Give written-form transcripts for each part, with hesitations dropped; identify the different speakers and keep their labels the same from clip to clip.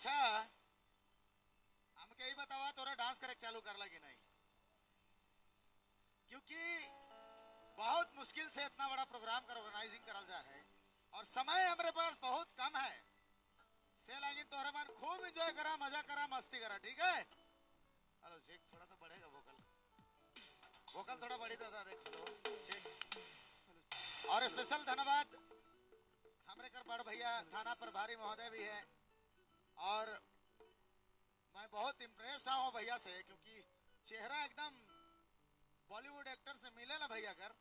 Speaker 1: अच्छा हमके ही बतावा तोरा डांस करे चालू करला कि नहीं, क्योंकि बहुत मुश्किल से इतना बड़ा प्रोग्राम का ऑर्गेनाइजिंग करल जा है और समय हमारे पास बहुत कम है। से लागिन तोहरा मन खूब एंजॉय करा, मजा करा, मस्ती करा, ठीक है। हेलो चेक थोड़ा सा बढ़ेगा वोकल, वोकल थोड़ा बढ़ी दादा देख लो चेक। और स्पेशल धन्यवाद हमारे कर बड़ भैया थाना प्रभारी महोदय भी हैं और मैं बहुत इम्प्रेस रहा हूँ भैया से, क्योंकि चेहरा एकदम बॉलीवुड एक्टर से मिले ना भैया कर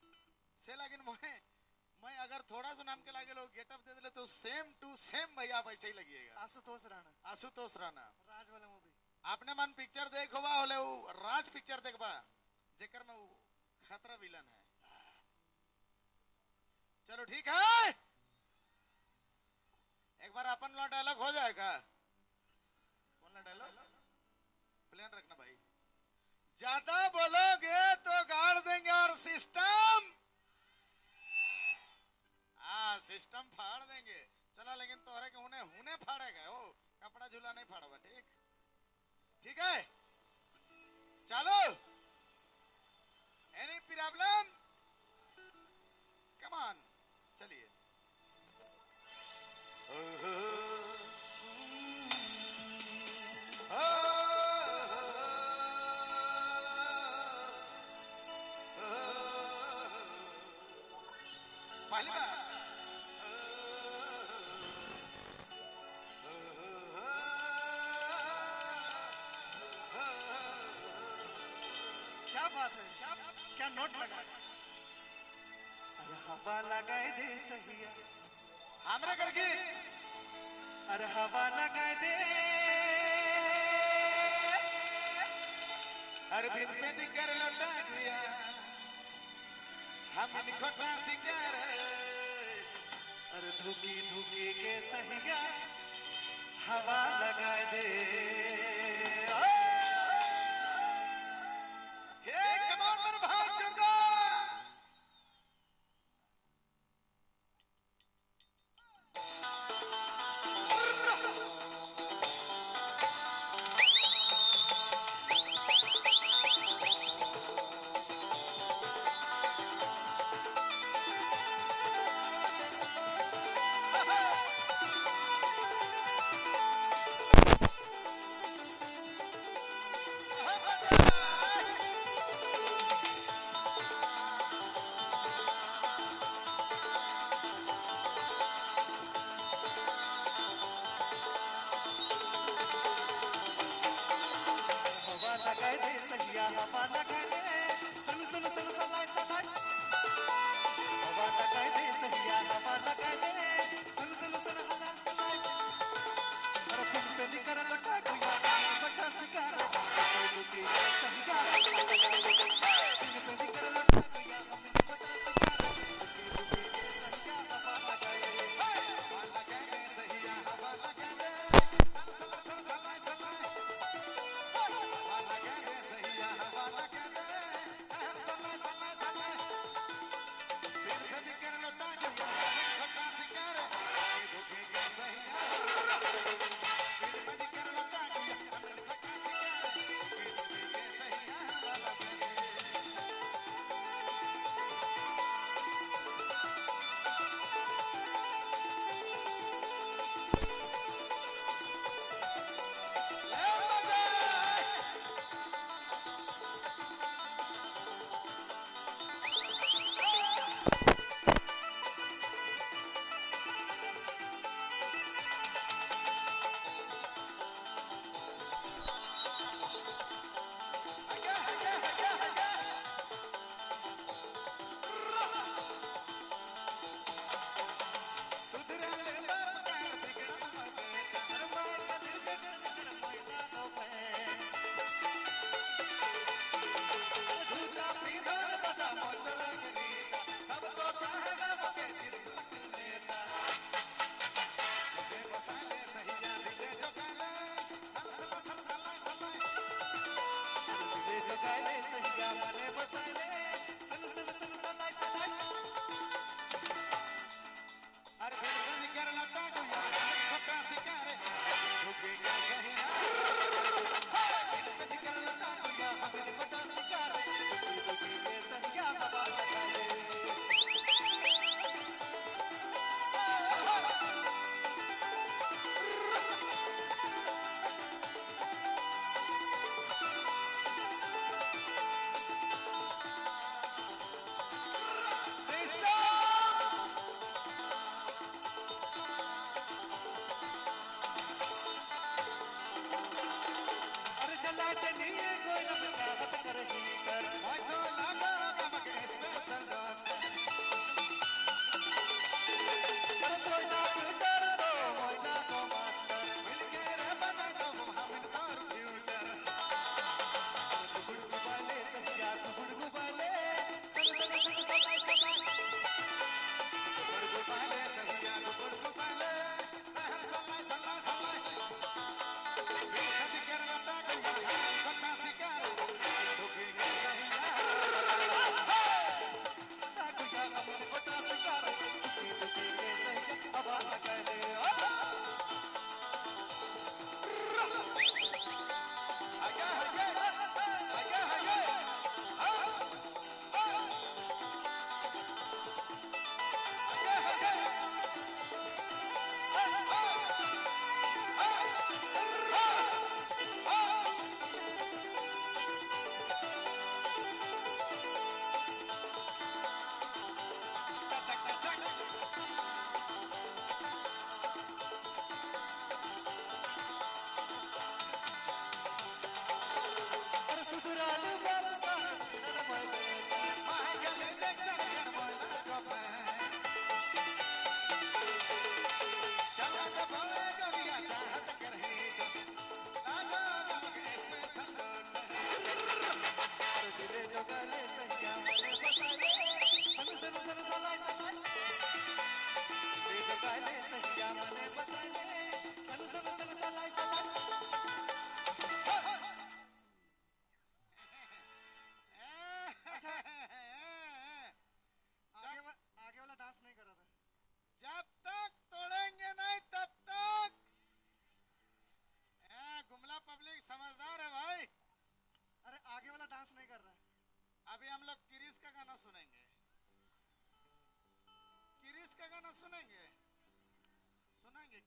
Speaker 1: से, लेकिन मैं अगर थोड़ा सा नाम के लागे लोग गेटअप दे दिले तो सेम टू सेम भैया आप ऐसे ही लगिएगा।
Speaker 2: आशुतोष राणा,
Speaker 1: आशुतोष राणा
Speaker 2: राज वाला मूवी
Speaker 1: आपने मन पिक्चर देखोबा होले वो राज पिक्चर देखबा जेकर में वो खतरा विलन है। चलो ठीक है, एक बार अपन लो डायलॉग हो जाएगा। बोलना डायलॉग प्लान रखना भाई, ज्यादा बोलोगे तो गाड़ देंगे और सिस्टम, हाँ सिस्टम फाड़ देंगे। चला लेकिन तोहरे के हुने हुने फाड़ेगा, ओ कपड़ा झूला नहीं फाड़ेगा, ठीक ठीक है। चलो एनी प्रॉब्लम, कम ऑन चलिए। पहली बार
Speaker 2: क्या बात है, क्या नोट लगा। अरे हवा लगाए दे सहिया,
Speaker 1: हमरे करके
Speaker 2: अरे हवा लगाए दे,
Speaker 1: हर बिन पे दिकर लौटा गया हम निखटा सिंगार,
Speaker 2: अरे धुकी धुकी के सहिया हवा लगाए दे।
Speaker 1: हे कम ऑन मेरे भाई जोरदार।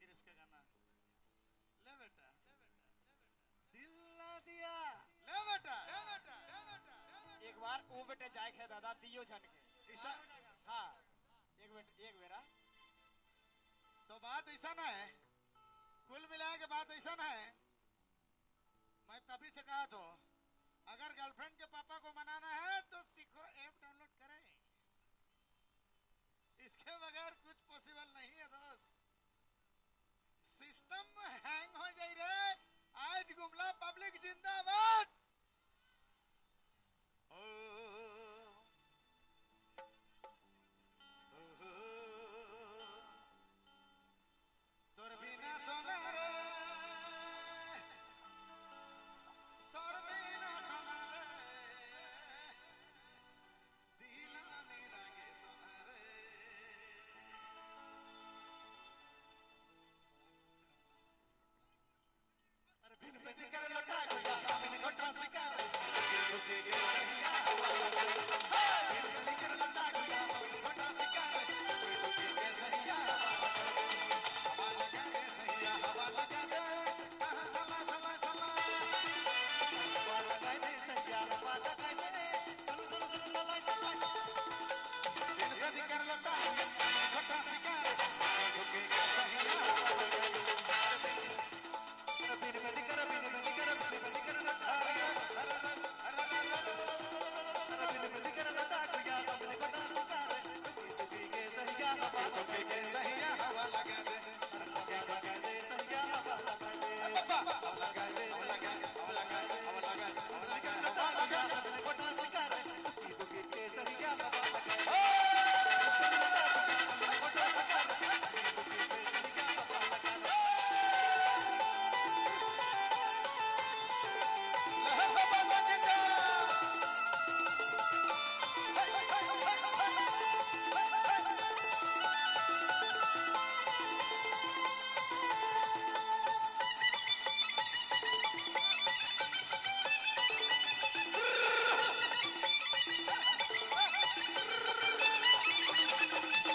Speaker 1: क्रिस का गाना ले बेटा
Speaker 2: दिल ना दिया
Speaker 1: ले बेटा ले बेटा ले बेटा
Speaker 3: एक बार वो बेटे जाए खे दादा दियो छन के
Speaker 1: ऐसा
Speaker 3: हाँ एक बेरा
Speaker 1: तो बात ऐसा ना है कुल मिला के बात ऐसा ना है मैं तभी से कहा तो अगर गर्लफ्रेंड के पापा को मनाना है तो सीखो ऐप डाउनलोड करें इसके बगैर कुछ पॉसिबल नहीं है दोस्त सिस्टम हैंग हो जाई रे आज गुमला पब्लिक जिंदाबाद ओ, तोर बिना सोना रे तोर बिना सोना रे दिलाने लगे सोना रे अरे बिन बेदी कर लौटा गया बिन घोटा सिका रे रुके के सहिया हवा लगा बिन बेदी कर लौटा गया बिन घोटा सिका रे रुके के सहिया हवा लगा रे सहिया हवा लगा रे कहां सला सला सला
Speaker 2: हवा लगा दे सैया हवा लगा दे सल सल सल सला सला
Speaker 1: बिन बेदी कर लौटा गया बिन घोटा सिका रे रुके के सहिया हवा लगा
Speaker 2: बिन बेदी कर लौटा गया बिन बेदी कर लौटा गया बिन बेदी कर लौटा गया बिन घोटा सिका रे रुके के सहिया हवा लगा
Speaker 1: के सहिया हवा लगा दे
Speaker 2: लगा दे सैया हवा लगा दे
Speaker 1: हवा लगा दे हवा लगा दे हवा लगा दे हवा लगा दे हवा लगा दे
Speaker 2: लगा गया बिन घोटा सिका रे रुके के सहिया हवा लगा दे बिन घोटा सिका रे रुके के सहिया हवा लगा दे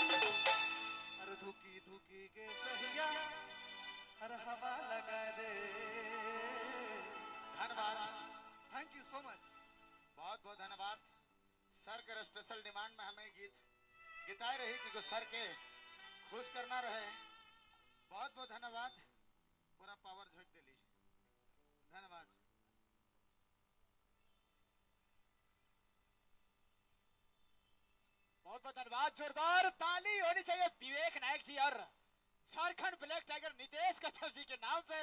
Speaker 2: अरे धुकी धुकी के सहिया हर हवा लगा दे
Speaker 1: धन्यवाद
Speaker 2: थैंक यू सो मच
Speaker 1: बहुत बहुत धन्यवाद सर के स्पेशल डिमांड में हमें गीत गिताए रही क्योंकि सर के खुश करना रहे बहुत बहुत धन्यवाद पूरा पावर झोंक दिली धन्यवाद
Speaker 3: बहुत बहुत धन्यवाद जोरदार ताली होनी चाहिए विवेक नायक जी और झारखंड ब्लैक टाइगर नितेश कश्यप जी के नाम पे